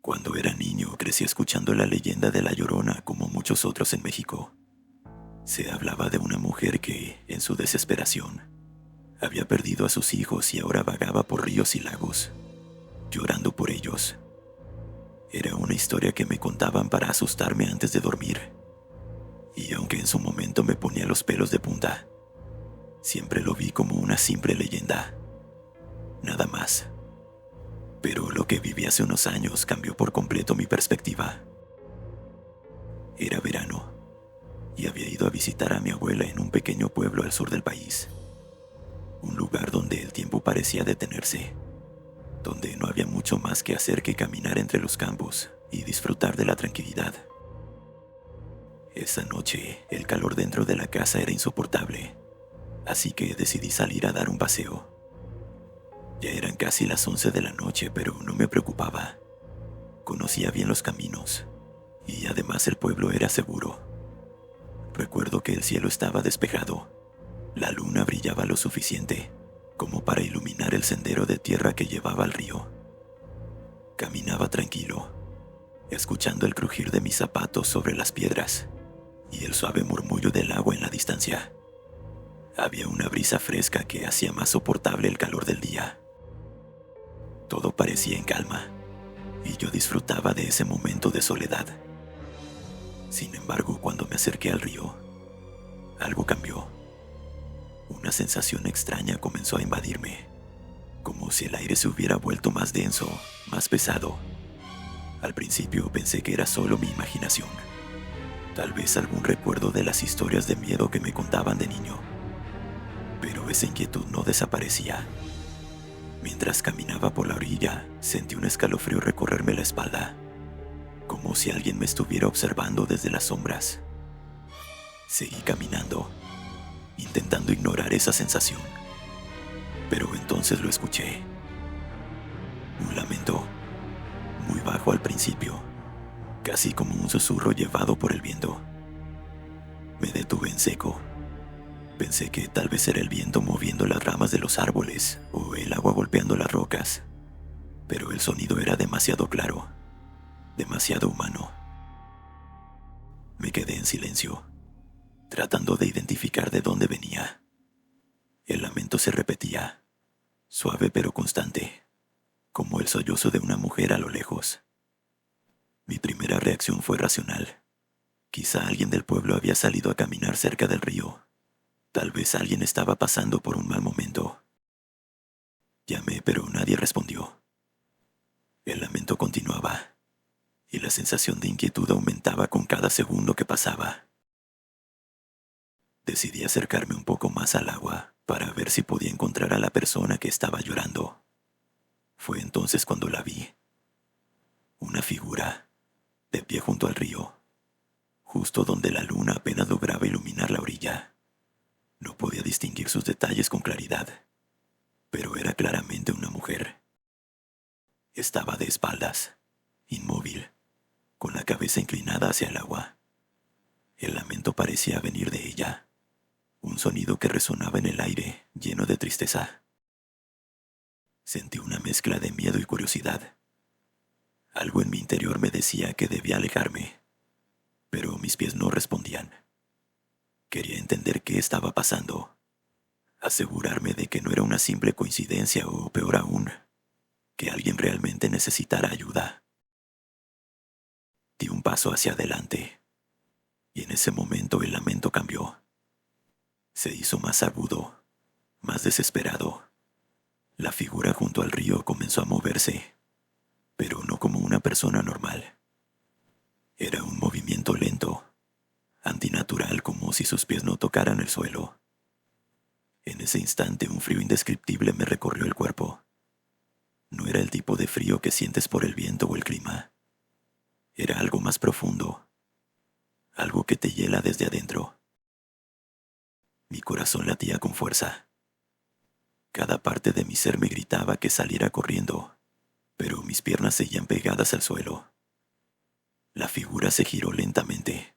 Cuando era niño crecí escuchando la leyenda de La Llorona como muchos otros en México. Se hablaba de una mujer que, en su desesperación, había perdido a sus hijos y ahora vagaba por ríos y lagos, llorando por ellos. Era una historia que me contaban para asustarme antes de dormir, y aunque en su momento me ponía los pelos de punta, siempre lo vi como una simple leyenda, nada más. Pero lo que viví hace unos años cambió por completo mi perspectiva. Era verano, y había ido a visitar a mi abuela en un pequeño pueblo al sur del país. Un lugar donde el tiempo parecía detenerse, donde no había mucho más que hacer que caminar entre los campos y disfrutar de la tranquilidad. Esa noche, el calor dentro de la casa era insoportable, así que decidí salir a dar un paseo. Ya eran casi las 11 de la noche, pero no me preocupaba. Conocía bien los caminos, y además el pueblo era seguro. Recuerdo que el cielo estaba despejado. La luna brillaba lo suficiente como para iluminar el sendero de tierra que llevaba al río. Caminaba tranquilo, escuchando el crujir de mis zapatos sobre las piedras y el suave murmullo del agua en la distancia. Había una brisa fresca que hacía más soportable el calor del día. Todo parecía en calma, y yo disfrutaba de ese momento de soledad. Sin embargo, cuando me acerqué al río, algo cambió. Una sensación extraña comenzó a invadirme, como si el aire se hubiera vuelto más denso, más pesado. Al principio pensé que era solo mi imaginación, tal vez algún recuerdo de las historias de miedo que me contaban de niño. Pero esa inquietud no desaparecía. Mientras caminaba por la orilla, sentí un escalofrío recorrerme la espalda, como si alguien me estuviera observando desde las sombras. Seguí caminando, intentando ignorar esa sensación, pero entonces lo escuché. Un lamento, muy bajo al principio, casi como un susurro llevado por el viento. Me detuve en seco. Pensé que tal vez era el viento moviendo las ramas de los árboles o el agua golpeando las rocas, pero el sonido era demasiado claro, demasiado humano. Me quedé en silencio, tratando de identificar de dónde venía. El lamento se repetía, suave pero constante, como el sollozo de una mujer a lo lejos. Mi primera reacción fue racional. Quizá alguien del pueblo había salido a caminar cerca del río. Tal vez alguien estaba pasando por un mal momento. Llamé, pero nadie respondió. El lamento continuaba, y la sensación de inquietud aumentaba con cada segundo que pasaba. Decidí acercarme un poco más al agua para ver si podía encontrar a la persona que estaba llorando. Fue entonces cuando la vi. Una figura, de pie junto al río, justo donde la luna apenas lograba iluminar la orilla. No podía distinguir sus detalles con claridad, pero era claramente una mujer. Estaba de espaldas, inmóvil, con la cabeza inclinada hacia el agua. El lamento parecía venir de ella, un sonido que resonaba en el aire, lleno de tristeza. Sentí una mezcla de miedo y curiosidad. Algo en mi interior me decía que debía alejarme, pero mis pies no respondían. Quería entender qué estaba pasando, asegurarme de que no era una simple coincidencia o, peor aún, que alguien realmente necesitara ayuda. Di un paso hacia adelante, y en ese momento el lamento cambió. Se hizo más agudo, más desesperado. La figura junto al río comenzó a moverse, pero no como una persona normal. Era un movimiento lento, antinatural, como si sus pies no tocaran el suelo. En ese instante un frío indescriptible me recorrió el cuerpo. No era el tipo de frío que sientes por el viento o el clima. Era algo más profundo, algo que te hiela desde adentro. Mi corazón latía con fuerza. Cada parte de mi ser me gritaba que saliera corriendo, pero mis piernas seguían pegadas al suelo. La figura se giró lentamente,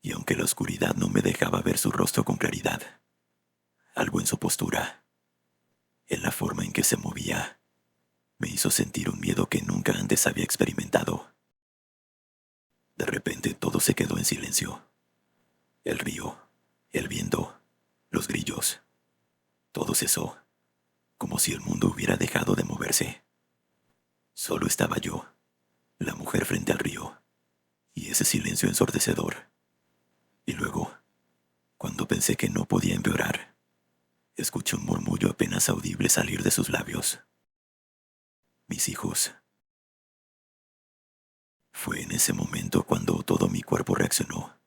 y aunque la oscuridad no me dejaba ver su rostro con claridad, algo en su postura, en la forma en que se movía, me hizo sentir un miedo que nunca antes había experimentado. De repente todo se quedó en silencio. El río, el viento, los grillos, todo cesó, como si el mundo hubiera dejado de moverse. Solo estaba yo, la mujer frente al río, y ese silencio ensordecedor. Y luego, cuando pensé que no podía empeorar, escuché un murmullo apenas audible salir de sus labios. Mis hijos. Fue en ese momento cuando todo mi cuerpo reaccionó.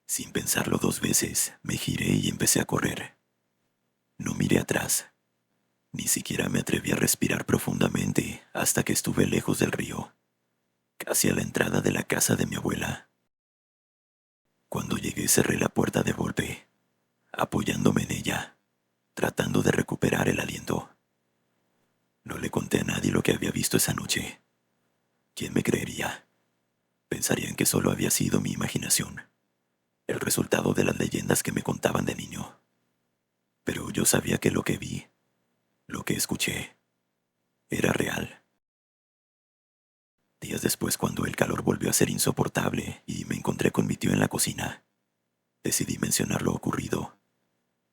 Sin pensarlo dos veces, me giré y empecé a correr. No miré atrás. Ni siquiera me atreví a respirar profundamente hasta que estuve lejos del río, casi a la entrada de la casa de mi abuela. Cuando llegué cerré la puerta de golpe, apoyándome en ella, tratando de recuperar el aliento. No le conté a nadie lo que había visto esa noche. ¿Quién me creería? Pensarían que solo había sido mi imaginación, el resultado de las leyendas que me contaban de niño. Pero yo sabía que lo que vi, lo que escuché, era real. Días después, cuando el calor volvió a ser insoportable y me encontré con mi tío en la cocina, decidí mencionar lo ocurrido,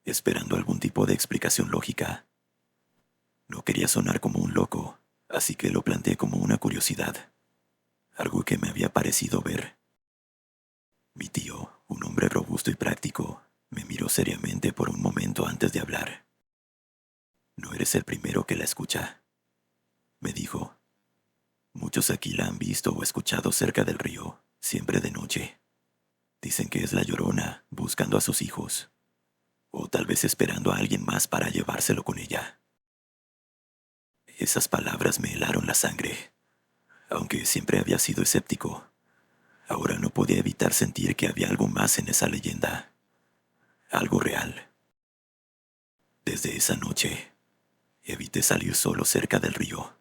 esperando algún tipo de explicación lógica. No quería sonar como un loco, así que lo planteé como una curiosidad, algo que me había parecido ver. Mi tío, un hombre robusto y práctico, me miró seriamente por un momento antes de hablar. «No eres el primero que la escucha», me dijo. «Muchos aquí la han visto o escuchado cerca del río, siempre de noche. Dicen que es la Llorona buscando a sus hijos, o tal vez esperando a alguien más para llevárselo con ella». Esas palabras me helaron la sangre. Aunque siempre había sido escéptico, ahora no podía evitar sentir que había algo más en esa leyenda, algo real. Desde esa noche, evité salir solo cerca del río.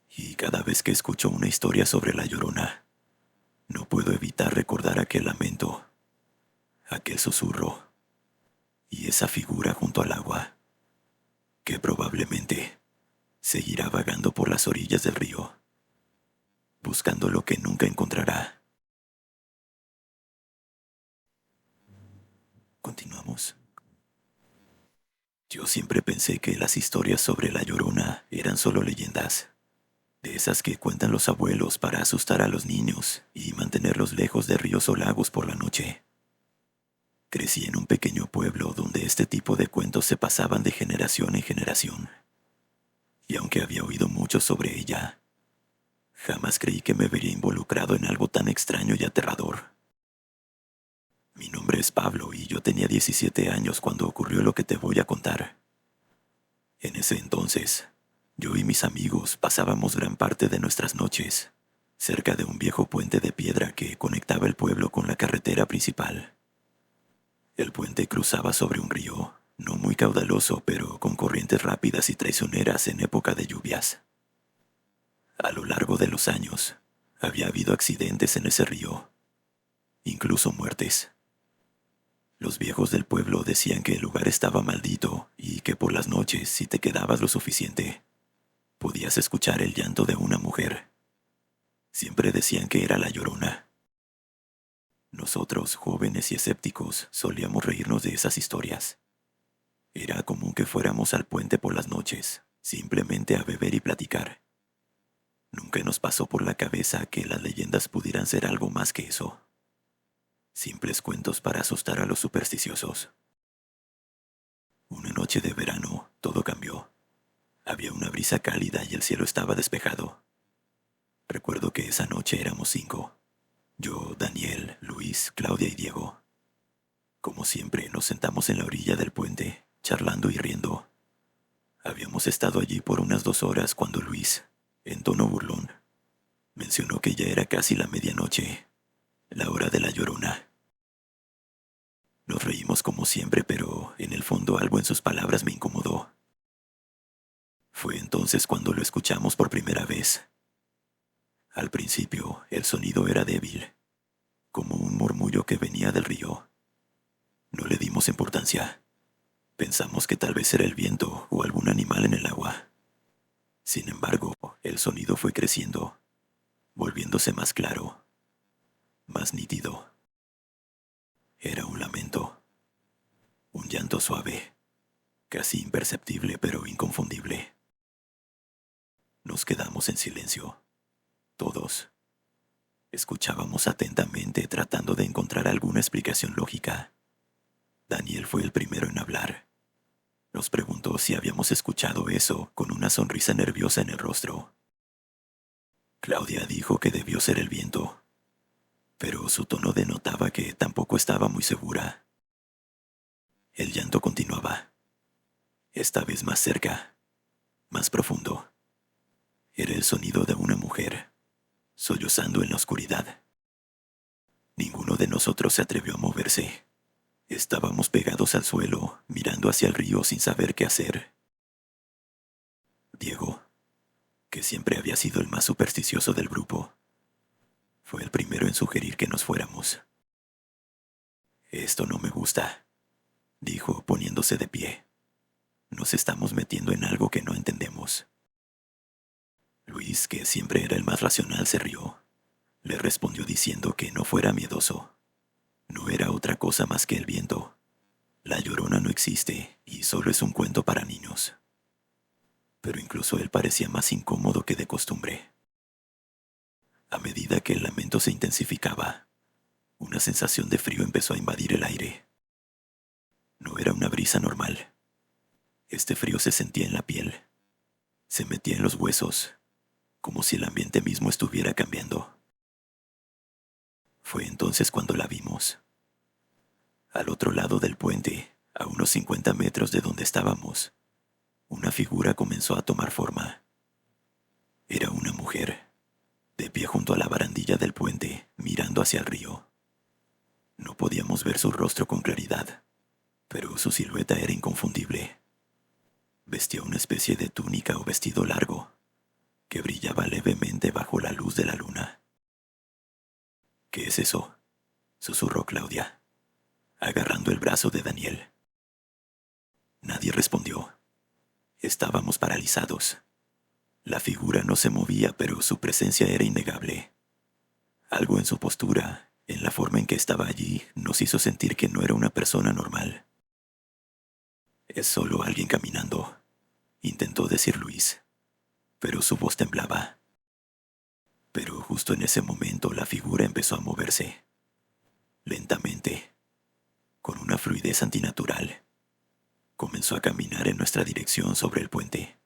Y cada vez que escucho una historia sobre la Llorona, no puedo evitar recordar aquel lamento, aquel susurro y esa figura junto al agua, que probablemente seguirá vagando por las orillas del río, buscando lo que nunca encontrará. Continuamos. Yo siempre pensé que las historias sobre la Llorona eran solo leyendas, de esas que cuentan los abuelos para asustar a los niños y mantenerlos lejos de ríos o lagos por la noche. Crecí en un pequeño pueblo donde este tipo de cuentos se pasaban de generación en generación, y aunque había oído mucho sobre ella, jamás creí que me vería involucrado en algo tan extraño y aterrador. Mi nombre es Pablo y yo tenía 17 años cuando ocurrió lo que te voy a contar. En ese entonces, yo y mis amigos pasábamos gran parte de nuestras noches cerca de un viejo puente de piedra que conectaba el pueblo con la carretera principal. El puente cruzaba sobre un río, no muy caudaloso, pero con corrientes rápidas y traicioneras en época de lluvias. A lo largo de los años, había habido accidentes en ese río, incluso muertes. Los viejos del pueblo decían que el lugar estaba maldito y que por las noches, si te quedabas lo suficiente, podías escuchar el llanto de una mujer. Siempre decían que era la Llorona. Nosotros, jóvenes y escépticos, solíamos reírnos de esas historias. Era común que fuéramos al puente por las noches, simplemente a beber y platicar. Nunca nos pasó por la cabeza que las leyendas pudieran ser algo más que eso. Simples cuentos para asustar a los supersticiosos. Una noche de verano, todo cambió. Había una brisa cálida y el cielo estaba despejado. Recuerdo que esa noche éramos 5. Yo, Daniel, Luis, Claudia y Diego. Como siempre, nos sentamos en la orilla del puente, charlando y riendo. Habíamos estado allí por unas 2 horas cuando Luis, en tono burlón, mencionó que ya era casi la medianoche, la hora de la Llorona. Nos reímos como siempre, pero en el fondo algo en sus palabras me incomodó. Fue entonces cuando lo escuchamos por primera vez. Al principio, el sonido era débil, como un murmullo que venía del río. No le dimos importancia. Pensamos que tal vez era el viento o algún animal en el agua. Sin embargo, el sonido fue creciendo, volviéndose más claro, más nítido. Era un lamento, un llanto suave, casi imperceptible pero inconfundible. Nos quedamos en silencio, todos. Escuchábamos atentamente tratando de encontrar alguna explicación lógica. Daniel fue el primero en hablar. Nos preguntó si habíamos escuchado eso con una sonrisa nerviosa en el rostro. Claudia dijo que debió ser el viento, pero su tono denotaba que tampoco estaba muy segura. El llanto continuaba, esta vez más cerca, más profundo. Era el sonido de una mujer, sollozando en la oscuridad. Ninguno de nosotros se atrevió a moverse. Estábamos pegados al suelo, mirando hacia el río sin saber qué hacer. Diego, que siempre había sido el más supersticioso del grupo, fue el primero en sugerir que nos fuéramos. Esto no me gusta, dijo poniéndose de pie. Nos estamos metiendo en algo que no entendemos. Luis, que siempre era el más racional, se rió. Le respondió diciendo que no fuera miedoso. No era otra cosa más que el viento. La Llorona no existe y solo es un cuento para niños. Pero incluso él parecía más incómodo que de costumbre. A medida que el lamento se intensificaba, una sensación de frío empezó a invadir el aire. No era una brisa normal. Este frío se sentía en la piel. Se metía en los huesos, como si el ambiente mismo estuviera cambiando. Fue entonces cuando la vimos. Al otro lado del puente, a unos 50 metros de donde estábamos, una figura comenzó a tomar forma. Era una mujer, de pie junto a la barandilla del puente, mirando hacia el río. No podíamos ver su rostro con claridad, pero su silueta era inconfundible. Vestía una especie de túnica o vestido largo, que brillaba levemente bajo la luz de la luna. ¿Qué es eso?, susurró Claudia, agarrando el brazo de Daniel. Nadie respondió. Estábamos paralizados. La figura no se movía, pero su presencia era innegable. Algo en su postura, en la forma en que estaba allí, nos hizo sentir que no era una persona normal. Es solo alguien caminando, intentó decir Luis, pero su voz temblaba. Pero justo en ese momento la figura empezó a moverse, lentamente, con una fluidez antinatural. Comenzó a caminar en nuestra dirección sobre el puente.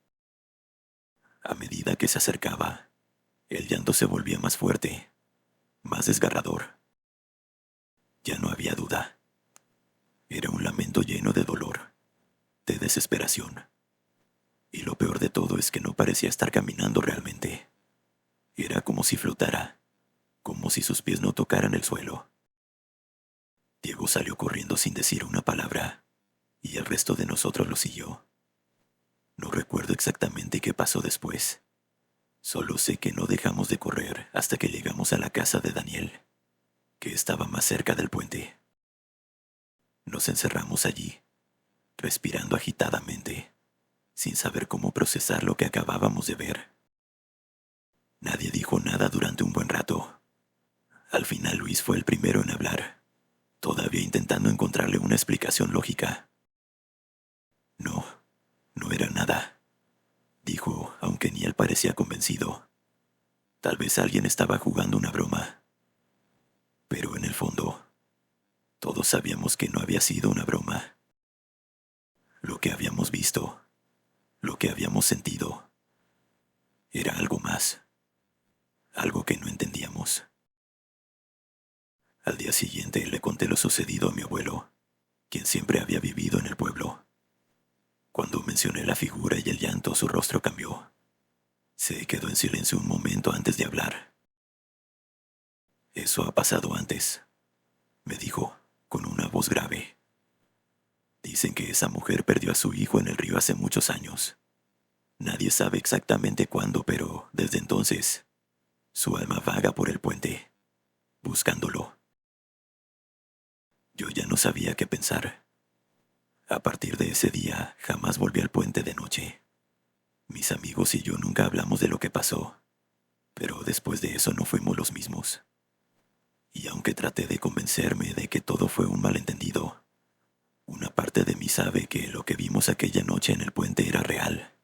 A medida que se acercaba, el llanto se volvía más fuerte, más desgarrador. Ya no había duda. Era un lamento lleno de dolor, de desesperación. Y lo peor de todo es que no parecía estar caminando realmente. Era como si flotara, como si sus pies no tocaran el suelo. Diego salió corriendo sin decir una palabra, y el resto de nosotros lo siguió. No recuerdo exactamente qué pasó después. Solo sé que no dejamos de correr hasta que llegamos a la casa de Daniel, que estaba más cerca del puente. Nos encerramos allí, respirando agitadamente, sin saber cómo procesar lo que acabábamos de ver. Nadie dijo nada durante un buen rato. Al final Luis fue el primero en hablar, todavía intentando encontrarle una explicación lógica. No, no era nada, dijo, aunque ni él parecía convencido. Tal vez alguien estaba jugando una broma. Pero en el fondo, todos sabíamos que no había sido una broma. Lo que habíamos visto, lo que habíamos sentido, era algo más, algo que no entendíamos. Al día siguiente le conté lo sucedido a mi abuelo, quien siempre había vivido en el pueblo. Cuando mencioné la figura y el llanto, su rostro cambió. Se quedó en silencio un momento antes de hablar. Eso ha pasado antes, me dijo, con una voz grave. Dicen que esa mujer perdió a su hijo en el río hace muchos años. Nadie sabe exactamente cuándo, pero desde entonces, su alma vaga por el puente, buscándolo. Yo ya no sabía qué pensar. A partir de ese día, jamás volví al puente de noche. Mis amigos y yo nunca hablamos de lo que pasó, pero después de eso no fuimos los mismos. Y aunque traté de convencerme de que todo fue un malentendido, una parte de mí sabe que lo que vimos aquella noche en el puente era real.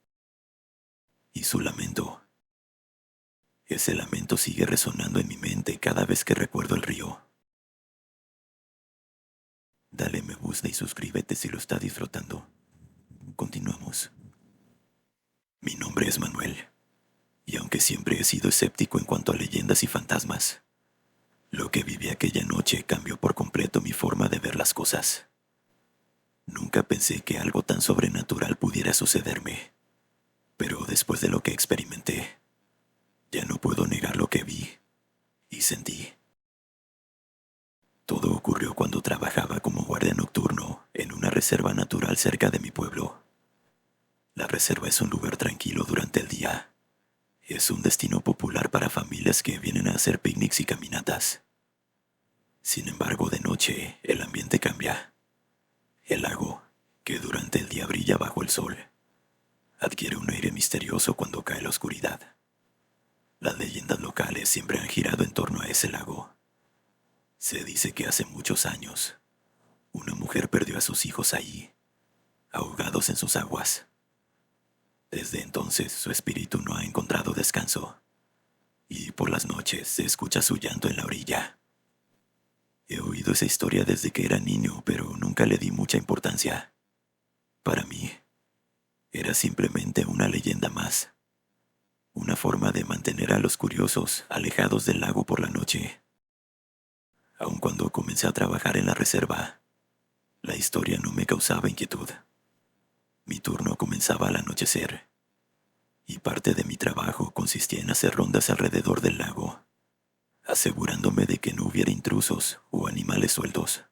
Y su lamento, ese lamento sigue resonando en mi mente cada vez que recuerdo el río. Dale me gusta y suscríbete si lo estás disfrutando. Continuamos. Mi nombre es Manuel, y aunque siempre he sido escéptico en cuanto a leyendas y fantasmas, lo que viví aquella noche cambió por completo mi forma de ver las cosas. Nunca pensé que algo tan sobrenatural pudiera sucederme, pero después de lo que experimenté, ya no puedo negar lo que vi y sentí. Todo ocurrió cuando trabajaba como guardia nocturno en una reserva natural cerca de mi pueblo. La reserva es un lugar tranquilo durante el día. Es un destino popular para familias que vienen a hacer picnics y caminatas. Sin embargo, de noche el ambiente cambia. El lago, que durante el día brilla bajo el sol, adquiere un aire misterioso cuando cae la oscuridad. Las leyendas locales siempre han girado en torno a ese lago. Se dice que hace muchos años, una mujer perdió a sus hijos allí, ahogados en sus aguas. Desde entonces su espíritu no ha encontrado descanso, y por las noches se escucha su llanto en la orilla. He oído esa historia desde que era niño, pero nunca le di mucha importancia. Para mí, era simplemente una leyenda más, una forma de mantener a los curiosos alejados del lago por la noche. Aun cuando comencé a trabajar en la reserva, la historia no me causaba inquietud. Mi turno comenzaba al anochecer, y parte de mi trabajo consistía en hacer rondas alrededor del lago, asegurándome de que no hubiera intrusos o animales sueltos.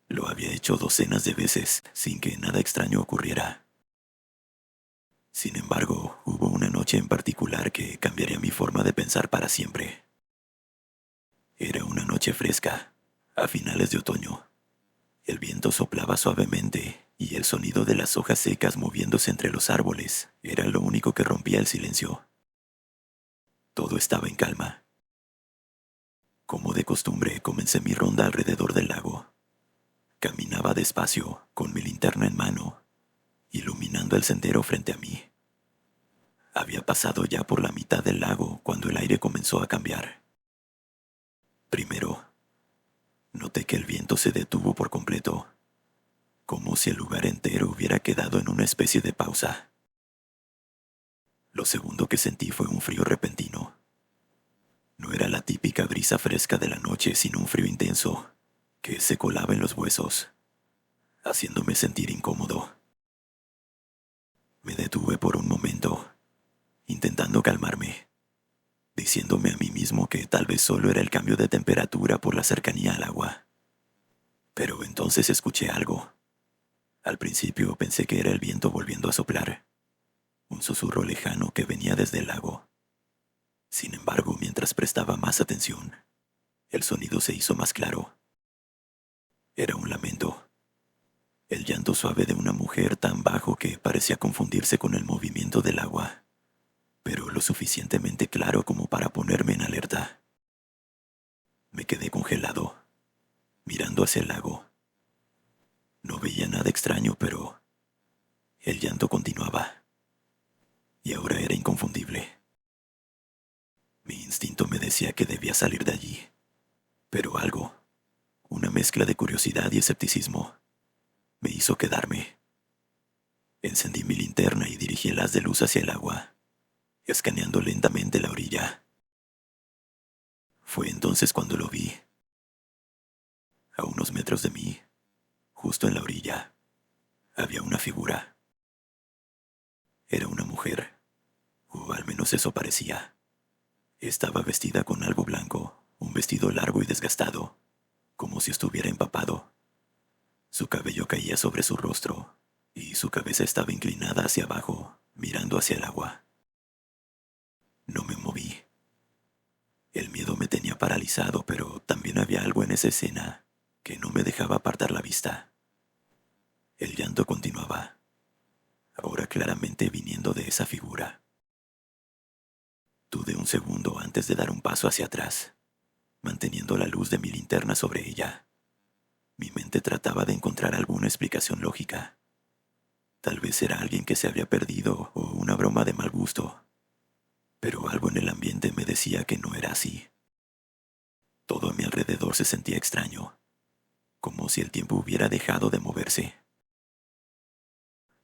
Lo había hecho docenas de veces sin que nada extraño ocurriera. Sin embargo, hubo una noche en particular que cambiaría mi forma de pensar para siempre. Era una noche fresca, a finales de otoño. El viento soplaba suavemente y el sonido de las hojas secas moviéndose entre los árboles era lo único que rompía el silencio. Todo estaba en calma. Como de costumbre, comencé mi ronda alrededor del lago. Caminaba despacio, con mi linterna en mano, iluminando el sendero frente a mí. Había pasado ya por la mitad del lago cuando el aire comenzó a cambiar. Primero, noté que el viento se detuvo por completo, como si el lugar entero hubiera quedado en una especie de pausa. Lo segundo que sentí fue un frío repentino. No era la típica brisa fresca de la noche, sino un frío intenso que se colaba en los huesos, haciéndome sentir incómodo. Me detuve por un momento, intentando calmarme, diciéndome a mí mismo que tal vez solo era el cambio de temperatura por la cercanía al agua. Pero entonces escuché algo. Al principio pensé que era el viento volviendo a soplar, un susurro lejano que venía desde el lago. Sin embargo, mientras prestaba más atención, el sonido se hizo más claro. Era un lamento, el llanto suave de una mujer tan bajo que parecía confundirse con el movimiento del agua, pero lo suficientemente claro como para ponerme en alerta. Me quedé congelado, mirando hacia el lago. No veía nada extraño, pero el llanto continuaba, y ahora era inconfundible. Mi instinto me decía que debía salir de allí, pero algo, una mezcla de curiosidad y escepticismo, me hizo quedarme. Encendí mi linterna y dirigí el haz de luz hacia el agua, escaneando lentamente la orilla. Fue entonces cuando lo vi. A unos metros de mí, justo en la orilla, había una figura. Era una mujer, o al menos eso parecía. Estaba vestida con algo blanco, un vestido largo y desgastado, como si estuviera empapado. Su cabello caía sobre su rostro, y su cabeza estaba inclinada hacia abajo, mirando hacia el agua. No me moví. El miedo me tenía paralizado, pero también había algo en esa escena que no me dejaba apartar la vista. El llanto continuaba. ahora claramente viniendo de esa figura. Dudé un segundo antes de dar un paso hacia atrás, manteniendo la luz de mi linterna sobre ella. Mi mente trataba de encontrar alguna explicación lógica. Tal vez era alguien que se había perdido o una broma de mal gusto, pero algo en el ambiente me decía que no era así. Todo a mi alrededor se sentía extraño, como si el tiempo hubiera dejado de moverse.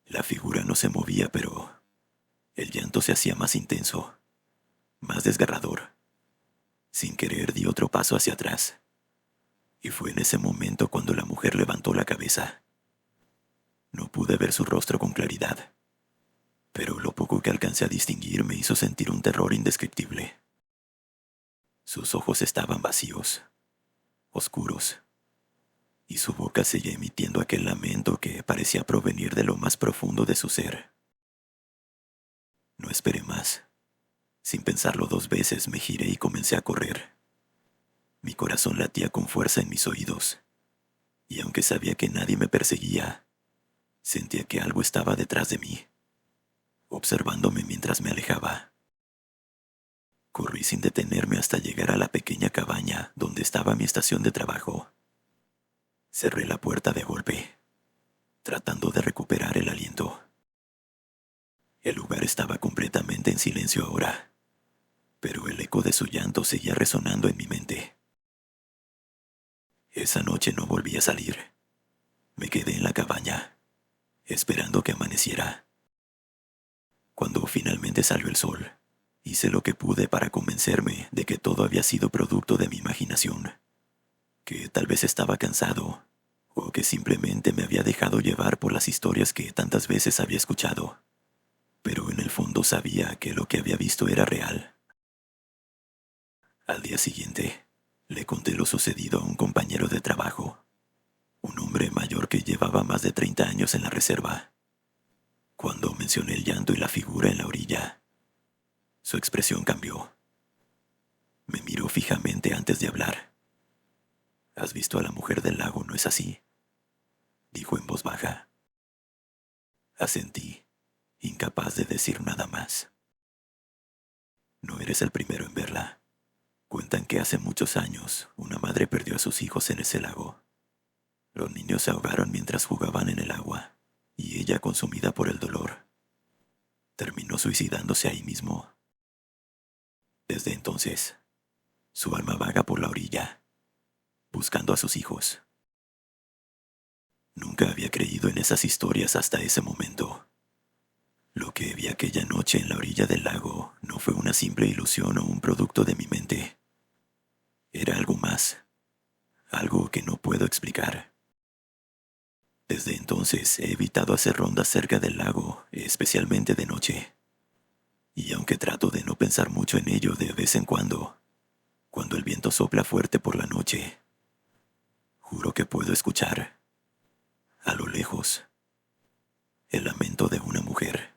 La figura no se movía, pero el llanto se hacía más intenso, más desgarrador. Sin querer di otro paso hacia atrás, y fue en ese momento cuando la mujer levantó la cabeza. No pude ver su rostro con claridad, pero lo poco que alcancé a distinguir me hizo sentir un terror indescriptible. Sus ojos estaban vacíos, oscuros, y su boca seguía emitiendo aquel lamento que parecía provenir de lo más profundo de su ser. No esperé más. Sin pensarlo dos veces me giré y comencé a correr. Mi corazón latía con fuerza en mis oídos, y aunque sabía que nadie me perseguía, sentía que algo estaba detrás de mí, observándome mientras me alejaba. Corrí sin detenerme hasta llegar a la pequeña cabaña donde estaba mi estación de trabajo. Cerré la puerta de golpe, tratando de recuperar el aliento. El lugar estaba completamente en silencio ahora, pero el eco de su llanto seguía resonando en mi mente. Esa noche no volví a salir. Me quedé en la cabaña, esperando que amaneciera. Cuando finalmente salió el sol, hice lo que pude para convencerme de que todo había sido producto de mi imaginación, que tal vez estaba cansado, o que simplemente me había dejado llevar por las historias que tantas veces había escuchado. Pero en el fondo sabía que lo que había visto era real. Al día siguiente, le conté lo sucedido a un compañero de trabajo, un hombre mayor que llevaba más de 30 años en la reserva. Cuando mencioné el llanto y la figura en la orilla, su expresión cambió. Me miró fijamente antes de hablar. «¿Has visto a la mujer del lago, no es así?», dijo en voz baja. Asentí, incapaz de decir nada más. «No eres el primero en verla. Cuentan que hace muchos años una madre perdió a sus hijos en ese lago. Los niños se ahogaron mientras jugaban en el agua, y ella, consumida por el dolor, terminó suicidándose ahí mismo. Desde entonces, su alma vaga por la orilla, buscando a sus hijos». Nunca había creído en esas historias hasta ese momento. Lo que vi aquella noche en la orilla del lago no fue una simple ilusión o un producto de mi mente. Era algo más, algo que no puedo explicar. Desde entonces he evitado hacer rondas cerca del lago, especialmente de noche. Y aunque trato de no pensar mucho en ello de vez en cuando el viento sopla fuerte por la noche, juro que puedo escuchar, a lo lejos, el lamento de una mujer.